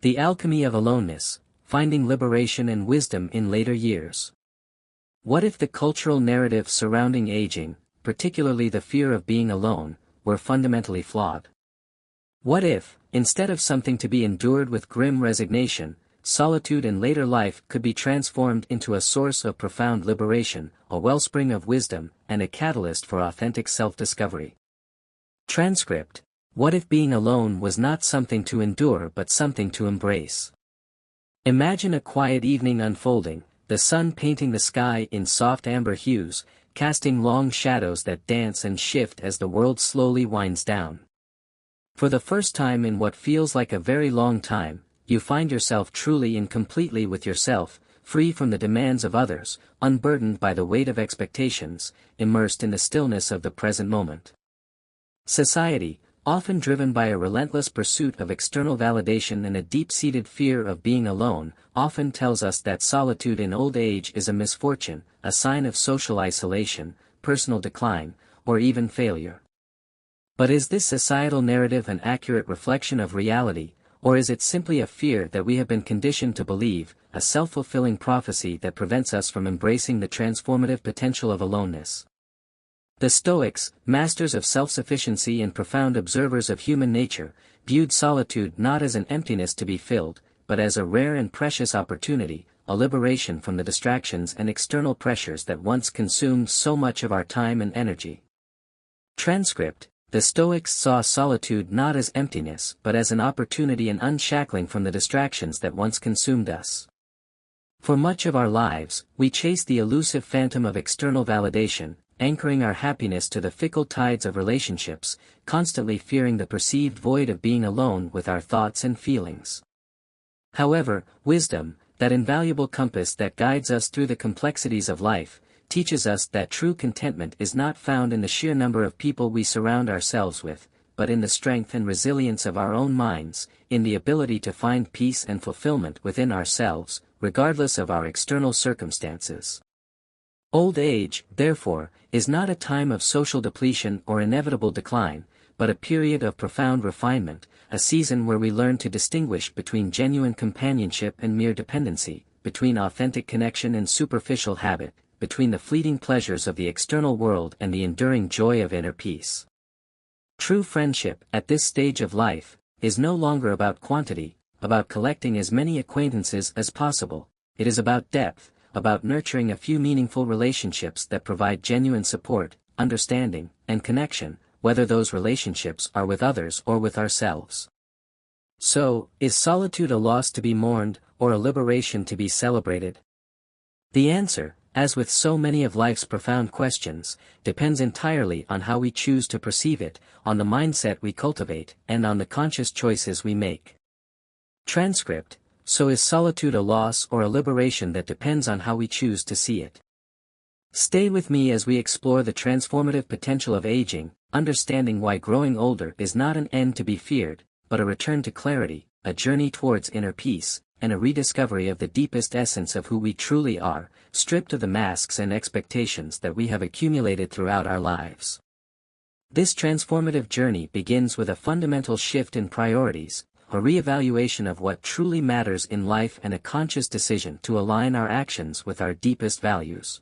The Alchemy of Aloneness, Finding Liberation and Wisdom in Later Years. What if the cultural narrative surrounding aging, particularly the fear of being alone, were fundamentally flawed? What if, instead of something to be endured with grim resignation, solitude in later life could be transformed into a source of profound liberation, a wellspring of wisdom, and a catalyst for authentic self-discovery? Transcript: what if being alone was not something to endure but something to embrace? Imagine a quiet evening unfolding, the sun painting the sky in soft amber hues, casting long shadows that dance and shift as the world slowly winds down. For the first time in what feels like a very long time, you find yourself truly and completely with yourself, free from the demands of others, unburdened by the weight of expectations, immersed in the stillness of the present moment. Society, often driven by a relentless pursuit of external validation and a deep-seated fear of being alone, often tells us that solitude in old age is a misfortune, a sign of social isolation, personal decline, or even failure. But is this societal narrative an accurate reflection of reality, or is it simply a fear that we have been conditioned to believe, a self-fulfilling prophecy that prevents us from embracing the transformative potential of aloneness? The Stoics, masters of self-sufficiency and profound observers of human nature, viewed solitude not as an emptiness to be filled, but as a rare and precious opportunity, a liberation from the distractions and external pressures that once consumed so much of our time and energy. Transcript: the Stoics saw solitude not as emptiness but as an opportunity and unshackling from the distractions that once consumed us. For much of our lives, we chase the elusive phantom of external validation, anchoring our happiness to the fickle tides of relationships, constantly fearing the perceived void of being alone with our thoughts and feelings. However, wisdom, that invaluable compass that guides us through the complexities of life, teaches us that true contentment is not found in the sheer number of people we surround ourselves with, but in the strength and resilience of our own minds, in the ability to find peace and fulfillment within ourselves, regardless of our external circumstances. Old age, therefore, is not a time of social depletion or inevitable decline, but a period of profound refinement, a season where we learn to distinguish between genuine companionship and mere dependency, between authentic connection and superficial habit, between the fleeting pleasures of the external world and the enduring joy of inner peace. True friendship, at this stage of life, is no longer about quantity, about collecting as many acquaintances as possible. It is about depth, about nurturing a few meaningful relationships that provide genuine support, understanding, and connection, whether those relationships are with others or with ourselves. So, is solitude a loss to be mourned, or a liberation to be celebrated? The answer, as with so many of life's profound questions, depends entirely on how we choose to perceive it, on the mindset we cultivate, and on the conscious choices we make. Transcript: so is solitude a loss or a liberation that depends on how we choose to see it? Stay with me as we explore the transformative potential of aging, understanding why growing older is not an end to be feared, but a return to clarity, a journey towards inner peace, and a rediscovery of the deepest essence of who we truly are, stripped of the masks and expectations that we have accumulated throughout our lives. This transformative journey begins with a fundamental shift in priorities, a reevaluation of what truly matters in life and a conscious decision to align our actions with our deepest values.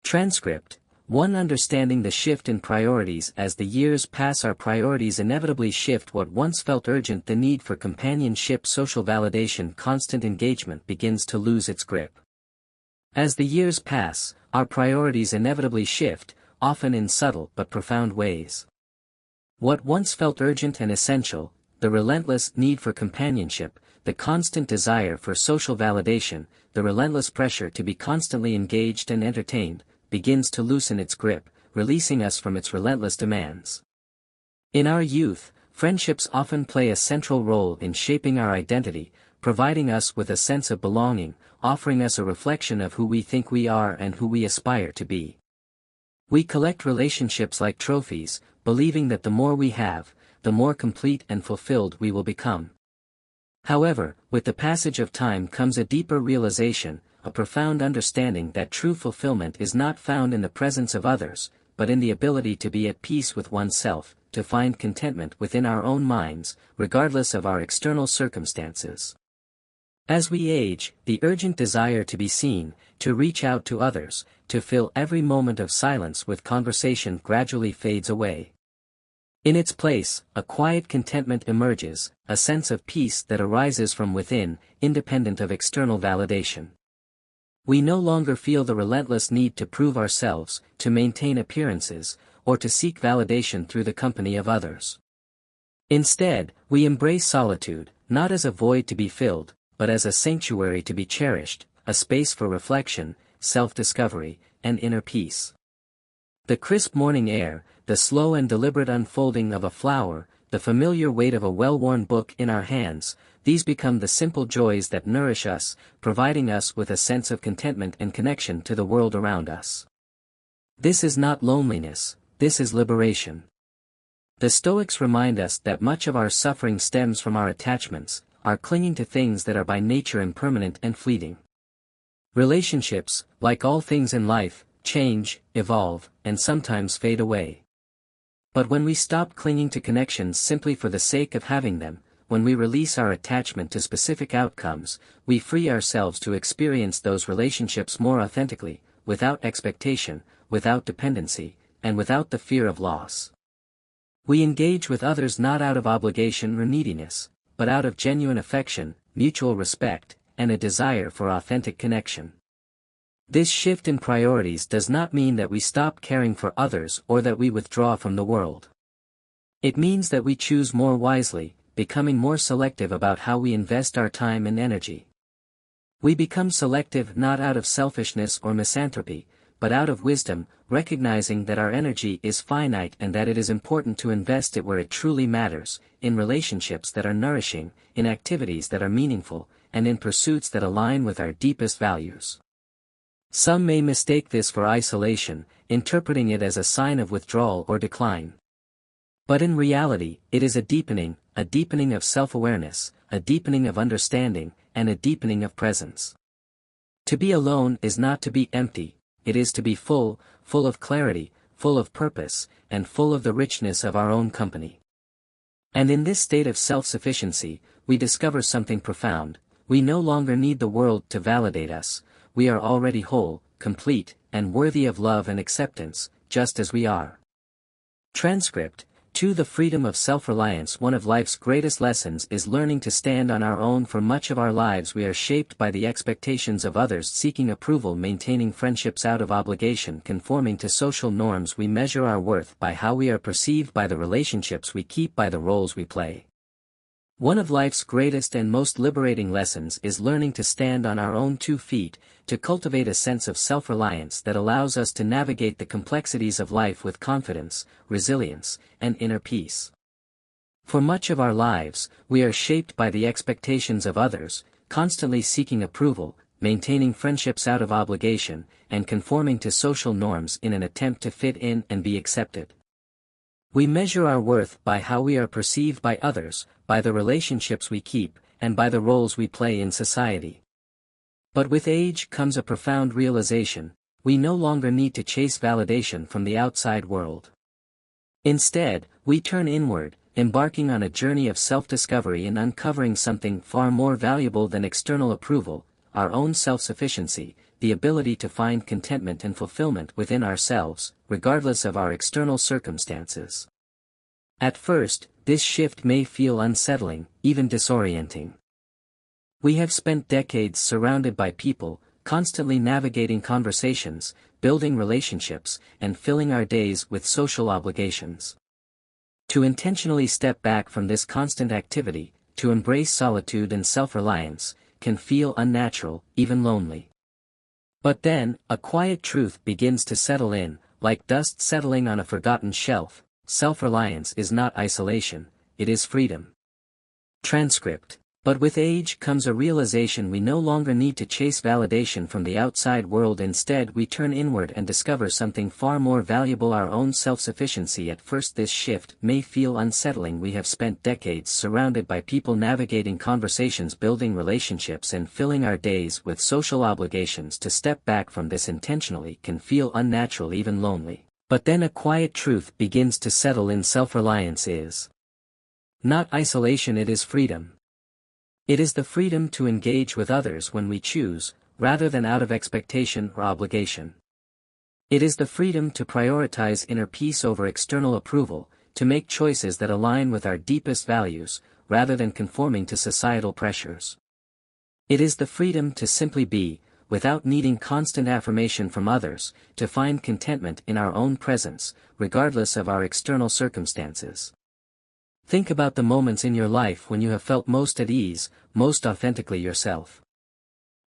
Transcript: 1. Understanding the shift in priorities. As the years pass, our priorities inevitably shift. What once felt urgent, the need for companionship, social validation, constant engagement, begins to lose its grip. As the years pass, our priorities inevitably shift, often in subtle but profound ways. What once felt urgent and essential, the relentless need for companionship, the constant desire for social validation, the relentless pressure to be constantly engaged and entertained, begins to loosen its grip, releasing us from its relentless demands. In our youth, friendships often play a central role in shaping our identity, providing us with a sense of belonging, offering us a reflection of who we think we are and who we aspire to be. We collect relationships like trophies, believing that the more we have, the more complete and fulfilled we will become. However, with the passage of time comes a deeper realization, a profound understanding that true fulfillment is not found in the presence of others, but in the ability to be at peace with oneself, to find contentment within our own minds, regardless of our external circumstances. As we age, the urgent desire to be seen, to reach out to others, to fill every moment of silence with conversation gradually fades away. In its place, a quiet contentment emerges, a sense of peace that arises from within, independent of external validation. We no longer feel the relentless need to prove ourselves, to maintain appearances, or to seek validation through the company of others. Instead, we embrace solitude, not as a void to be filled, but as a sanctuary to be cherished, a space for reflection, self-discovery, and inner peace. The crisp morning air, the slow and deliberate unfolding of a flower, the familiar weight of a well-worn book in our hands, these become the simple joys that nourish us, providing us with a sense of contentment and connection to the world around us. This is not loneliness, this is liberation. The Stoics remind us that much of our suffering stems from our attachments, our clinging to things that are by nature impermanent and fleeting. Relationships, like all things in life, change, evolve, and sometimes fade away. But when we stop clinging to connections simply for the sake of having them, when we release our attachment to specific outcomes, we free ourselves to experience those relationships more authentically, without expectation, without dependency, and without the fear of loss. We engage with others not out of obligation or neediness, but out of genuine affection, mutual respect, and a desire for authentic connection. This shift in priorities does not mean that we stop caring for others or that we withdraw from the world. It means that we choose more wisely, becoming more selective about how we invest our time and energy. We become selective not out of selfishness or misanthropy, but out of wisdom, recognizing that our energy is finite and that it is important to invest it where it truly matters, in relationships that are nourishing, in activities that are meaningful, and in pursuits that align with our deepest values. Some may mistake this for isolation, interpreting it as a sign of withdrawal or decline. But in reality, it is a deepening of self-awareness, a deepening of understanding, and a deepening of presence. To be alone is not to be empty, it is to be full of clarity, full of purpose, and full of the richness of our own company. And in this state of self-sufficiency, we discover something profound: we no longer need the world to validate us, we are already whole, complete, and worthy of love and acceptance, just as we are. Transcript: To the freedom of self-reliance. One of life's greatest lessons is learning to stand on our own. For much of our lives we are shaped by the expectations of others, seeking approval, maintaining friendships out of obligation, conforming to social norms. We measure our worth by how we are perceived, by the relationships we keep, by the roles we play. One of life's greatest and most liberating lessons is learning to stand on our own 2 feet, to cultivate a sense of self-reliance that allows us to navigate the complexities of life with confidence, resilience, and inner peace. For much of our lives, we are shaped by the expectations of others, constantly seeking approval, maintaining friendships out of obligation, and conforming to social norms in an attempt to fit in and be accepted. We measure our worth by how we are perceived by others, by the relationships we keep, and by the roles we play in society. But with age comes a profound realization: we no longer need to chase validation from the outside world. Instead, we turn inward, embarking on a journey of self-discovery and uncovering something far more valuable than external approval: our own self-sufficiency, the ability to find contentment and fulfillment within ourselves, regardless of our external circumstances. At first, this shift may feel unsettling, even disorienting. We have spent decades surrounded by people, constantly navigating conversations, building relationships, and filling our days with social obligations. To intentionally step back from this constant activity, to embrace solitude and self-reliance, can feel unnatural, even lonely. But then, a quiet truth begins to settle in, like dust settling on a forgotten shelf: self-reliance is not isolation, it is freedom. Transcript: But with age comes a realization: we no longer need to chase validation from the outside world. Instead, we turn inward and discover something far more valuable: our own self-sufficiency. At first, this shift may feel unsettling. We have spent decades surrounded by people, navigating conversations, building relationships, and filling our days with social obligations. To step back from this intentionally can feel unnatural, even lonely. But then a quiet truth begins to settle in: self-reliance is not isolation, it is freedom. It is the freedom to engage with others when we choose, rather than out of expectation or obligation. It is the freedom to prioritize inner peace over external approval, to make choices that align with our deepest values, rather than conforming to societal pressures. It is the freedom to simply be, without needing constant affirmation from others, to find contentment in our own presence, regardless of our external circumstances. Think about the moments in your life when you have felt most at ease, most authentically yourself.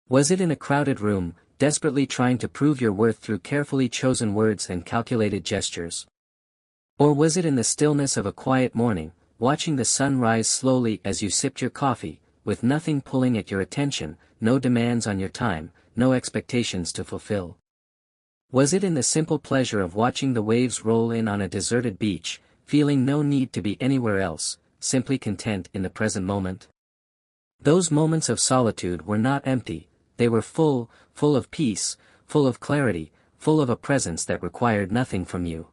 Was it in a crowded room, desperately trying to prove your worth through carefully chosen words and calculated gestures? Or was it in the stillness of a quiet morning, watching the sun rise slowly as you sipped your coffee, with nothing pulling at your attention, no demands on your time, no expectations to fulfill? Was it in the simple pleasure of watching the waves roll in on a deserted beach, feeling no need to be anywhere else, simply content in the present moment? Those moments of solitude were not empty, they were full of peace, full of clarity, full of a presence that required nothing from you.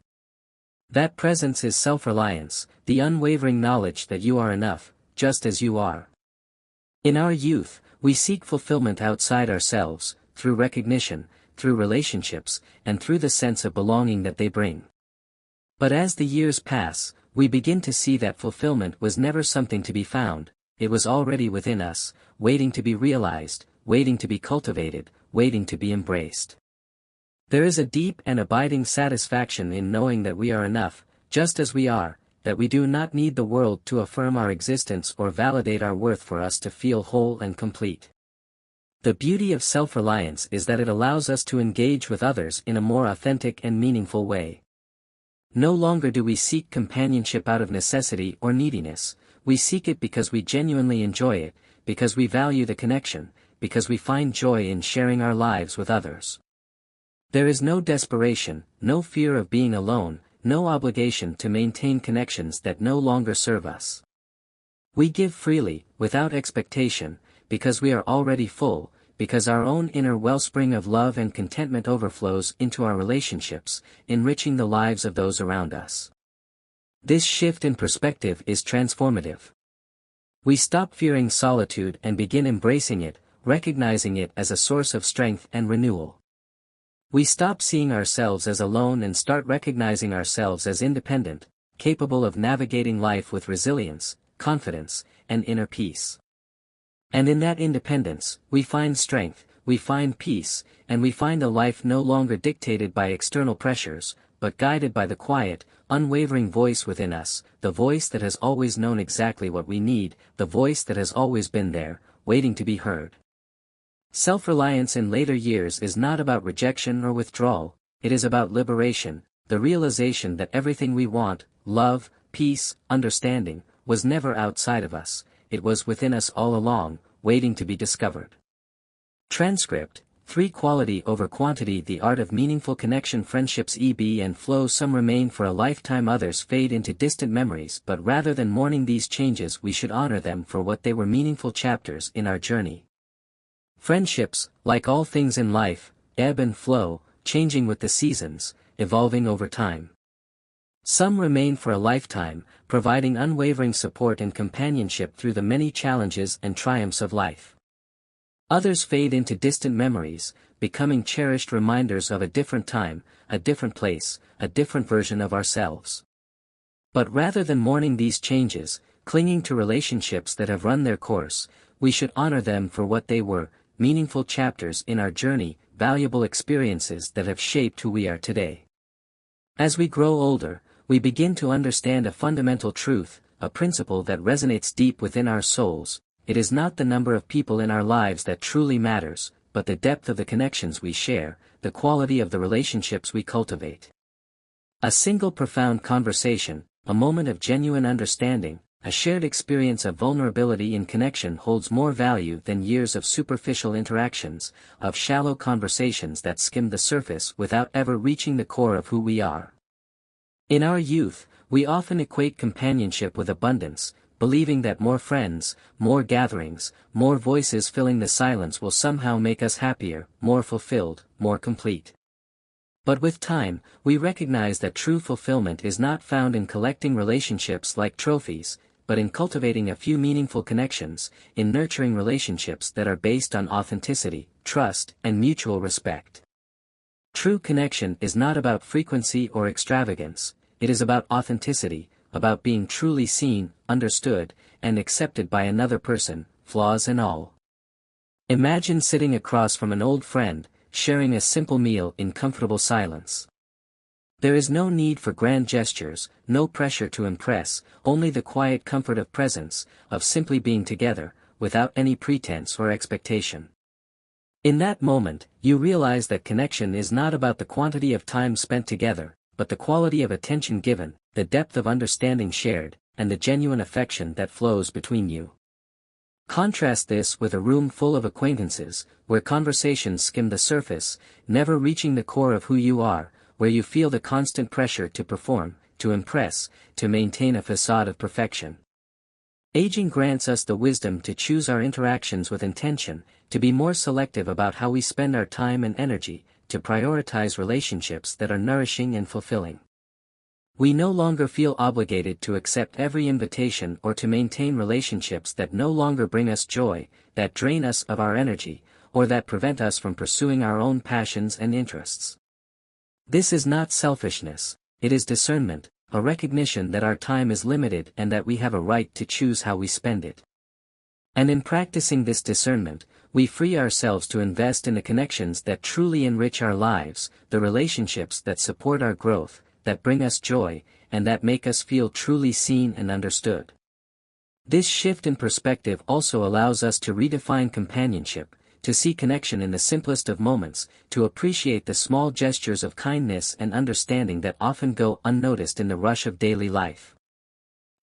That presence is self-reliance, the unwavering knowledge that you are enough, just as you are. In our youth, we seek fulfillment outside ourselves, through recognition, through relationships, and through the sense of belonging that they bring. But as the years pass, we begin to see that fulfillment was never something to be found, it was already within us, waiting to be realized, waiting to be cultivated, waiting to be embraced. There is a deep and abiding satisfaction in knowing that we are enough, just as we are, that we do not need the world to affirm our existence or validate our worth for us to feel whole and complete. The beauty of self-reliance is that it allows us to engage with others in a more authentic and meaningful way. No longer do we seek companionship out of necessity or neediness, we seek it because we genuinely enjoy it, because we value the connection, because we find joy in sharing our lives with others. There is no desperation, no fear of being alone, no obligation to maintain connections that no longer serve us. We give freely, without expectation, because we are already full, because our own inner wellspring of love and contentment overflows into our relationships, enriching the lives of those around us. This shift in perspective is transformative. We stop fearing solitude and begin embracing it, recognizing it as a source of strength and renewal. We stop seeing ourselves as alone and start recognizing ourselves as independent, capable of navigating life with resilience, confidence, and inner peace. And in that independence, we find strength, we find peace, and we find a life no longer dictated by external pressures, but guided by the quiet, unwavering voice within us, the voice that has always known exactly what we need, the voice that has always been there, waiting to be heard. Self-reliance in later years is not about rejection or withdrawal, it is about liberation, the realization that everything we want, love, peace, understanding, was never outside of us, it was within us all along, waiting to be discovered. Transcript: 3 Quality over quantity. The art of meaningful connection. Friendships ebb and flow, some remain for a lifetime, others fade into distant memories, but rather than mourning these changes we should honor them for what they were: meaningful chapters in our journey. Friendships, like all things in life, ebb and flow, changing with the seasons, evolving over time. Some remain for a lifetime, providing unwavering support and companionship through the many challenges and triumphs of life. Others fade into distant memories, becoming cherished reminders of a different time, a different place, a different version of ourselves. But rather than mourning these changes, clinging to relationships that have run their course, we should honor them for what they were: meaningful chapters in our journey, valuable experiences that have shaped who we are today. As we grow older, we begin to understand a fundamental truth, a principle that resonates deep within our souls: it is not the number of people in our lives that truly matters, but the depth of the connections we share, the quality of the relationships we cultivate. A single profound conversation, a moment of genuine understanding, a shared experience of vulnerability in connection holds more value than years of superficial interactions, of shallow conversations that skim the surface without ever reaching the core of who we are. In our youth, we often equate companionship with abundance, believing that more friends, more gatherings, more voices filling the silence will somehow make us happier, more fulfilled, more complete. But with time, we recognize that true fulfillment is not found in collecting relationships like trophies, but in cultivating a few meaningful connections, in nurturing relationships that are based on authenticity, trust, and mutual respect. True connection is not about frequency or extravagance, it is about authenticity, about being truly seen, understood, and accepted by another person, flaws and all. Imagine sitting across from an old friend, sharing a simple meal in comfortable silence. There is no need for grand gestures, no pressure to impress, only the quiet comfort of presence, of simply being together, without any pretense or expectation. In that moment, you realize that connection is not about the quantity of time spent together, but the quality of attention given, the depth of understanding shared, and the genuine affection that flows between you. Contrast this with a room full of acquaintances, where conversations skim the surface, never reaching the core of who you are, where you feel the constant pressure to perform, to impress, to maintain a facade of perfection. Aging grants us the wisdom to choose our interactions with intention, to be more selective about how we spend our time and energy, to prioritize relationships that are nourishing and fulfilling. We no longer feel obligated to accept every invitation or to maintain relationships that no longer bring us joy, that drain us of our energy, or that prevent us from pursuing our own passions and interests. This is not selfishness, it is discernment, a recognition that our time is limited and that we have a right to choose how we spend it. And in practicing this discernment, we free ourselves to invest in the connections that truly enrich our lives, the relationships that support our growth, that bring us joy, and that make us feel truly seen and understood. This shift in perspective also allows us to redefine companionship, to see connection in the simplest of moments, to appreciate the small gestures of kindness and understanding that often go unnoticed in the rush of daily life.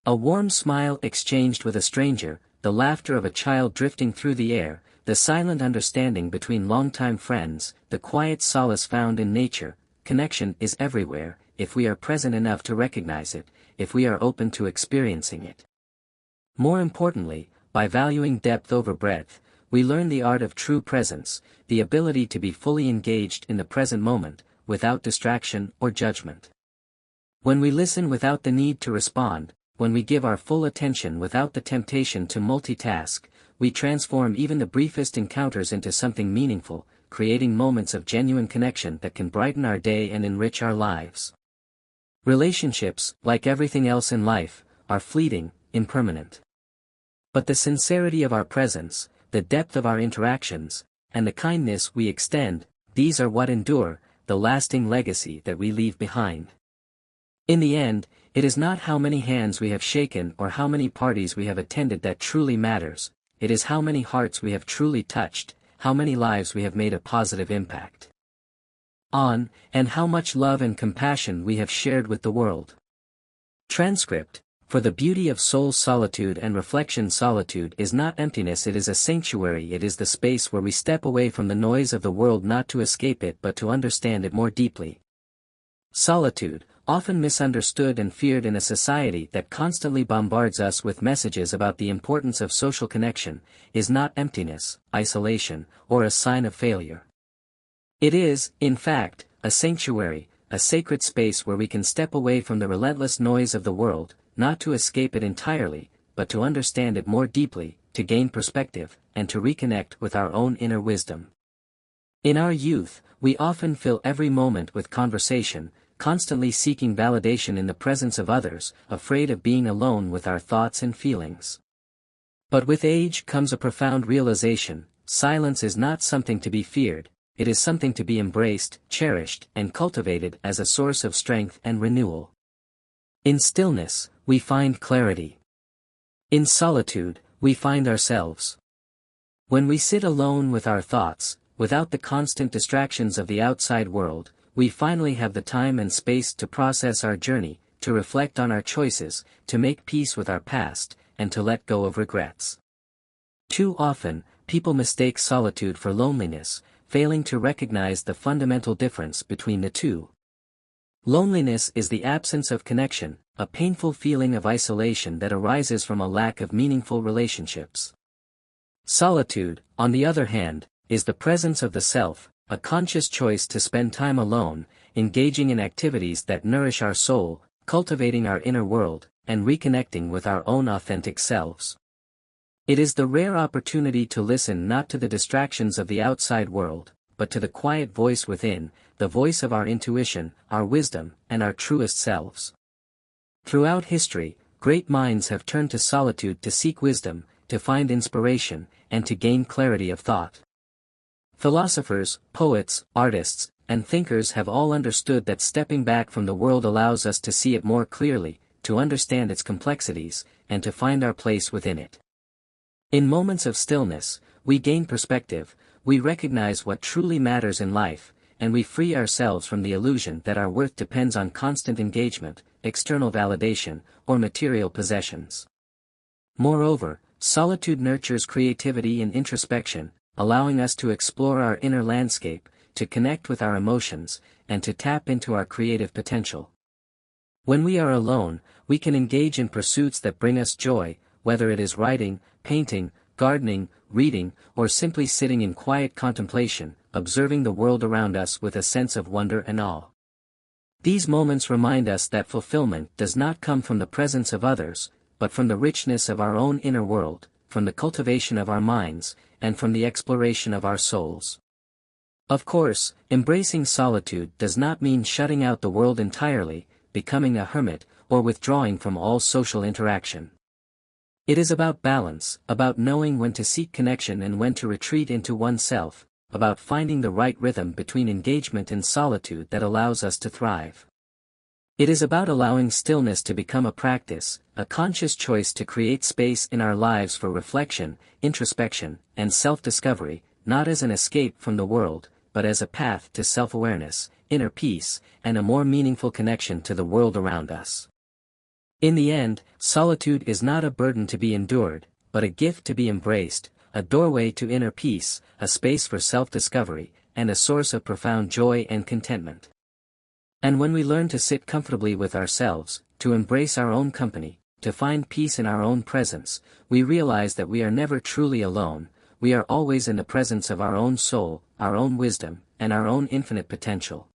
A warm smile exchanged with a stranger, the laughter of a child drifting through the air, the silent understanding between longtime friends, the quiet solace found in nature. Connection is everywhere, if we are present enough to recognize it, if we are open to experiencing it. More importantly, by valuing depth over breadth, we learn the art of true presence, the ability to be fully engaged in the present moment, without distraction or judgment. When we listen without the need to respond, when we give our full attention without the temptation to multitask, we transform even the briefest encounters into something meaningful, creating moments of genuine connection that can brighten our day and enrich our lives. Relationships, like everything else in life, are fleeting, impermanent. But the sincerity of our presence, the depth of our interactions, and the kindness we extend, these are what endure, the lasting legacy that we leave behind. In the end, it is not how many hands we have shaken or how many parties we have attended that truly matters, it is how many hearts we have truly touched, how many lives we have made a positive impact on, and how much love and compassion we have shared with the world. Transcript: For the beauty of soul solitude and reflection, solitude is not emptiness, it is a sanctuary, it is the space where we step away from the noise of the world not to escape it but to understand it more deeply. Solitude, often misunderstood and feared in a society that constantly bombards us with messages about the importance of social connection, is not emptiness, isolation, or a sign of failure. It is, in fact, a sanctuary, a sacred space where we can step away from the relentless noise of the world, not to escape it entirely, but to understand it more deeply, to gain perspective, and to reconnect with our own inner wisdom. In our youth, we often fill every moment with conversation, constantly seeking validation in the presence of others, afraid of being alone with our thoughts and feelings. But with age comes a profound realization: silence is not something to be feared, it is something to be embraced, cherished, and cultivated as a source of strength and renewal. In stillness, we find clarity. In solitude, we find ourselves. When we sit alone with our thoughts, without the constant distractions of the outside world, we finally have the time and space to process our journey, to reflect on our choices, to make peace with our past, and to let go of regrets. Too often, people mistake solitude for loneliness, failing to recognize the fundamental difference between the two. Loneliness is the absence of connection, a painful feeling of isolation that arises from a lack of meaningful relationships. Solitude, on the other hand, is the presence of the self, a conscious choice to spend time alone, engaging in activities that nourish our soul, cultivating our inner world, and reconnecting with our own authentic selves. It is the rare opportunity to listen not to the distractions of the outside world, but to the quiet voice within, the voice of our intuition, our wisdom, and our truest selves. Throughout history, great minds have turned to solitude to seek wisdom, to find inspiration, and to gain clarity of thought. Philosophers, poets, artists, and thinkers have all understood that stepping back from the world allows us to see it more clearly, to understand its complexities, and to find our place within it. In moments of stillness, we gain perspective, we recognize what truly matters in life, and we free ourselves from the illusion that our worth depends on constant engagement, external validation, or material possessions. Moreover, solitude nurtures creativity and introspection, allowing us to explore our inner landscape, to connect with our emotions, and to tap into our creative potential. When we are alone, we can engage in pursuits that bring us joy, whether it is writing, painting, gardening, reading, or simply sitting in quiet contemplation, observing the world around us with a sense of wonder and awe. These moments remind us that fulfillment does not come from the presence of others, but from the richness of our own inner world, from the cultivation of our minds, and from the exploration of our souls. Of course, embracing solitude does not mean shutting out the world entirely, becoming a hermit, or withdrawing from all social interaction. It is about balance, about knowing when to seek connection and when to retreat into oneself, about finding the right rhythm between engagement and solitude that allows us to thrive. It is about allowing stillness to become a practice, a conscious choice to create space in our lives for reflection, introspection, and self-discovery, not as an escape from the world, but as a path to self-awareness, inner peace, and a more meaningful connection to the world around us. In the end, solitude is not a burden to be endured, but a gift to be embraced, a doorway to inner peace, a space for self-discovery, and a source of profound joy and contentment. And when we learn to sit comfortably with ourselves, to embrace our own company, to find peace in our own presence, we realize that we are never truly alone, we are always in the presence of our own soul, our own wisdom, and our own infinite potential.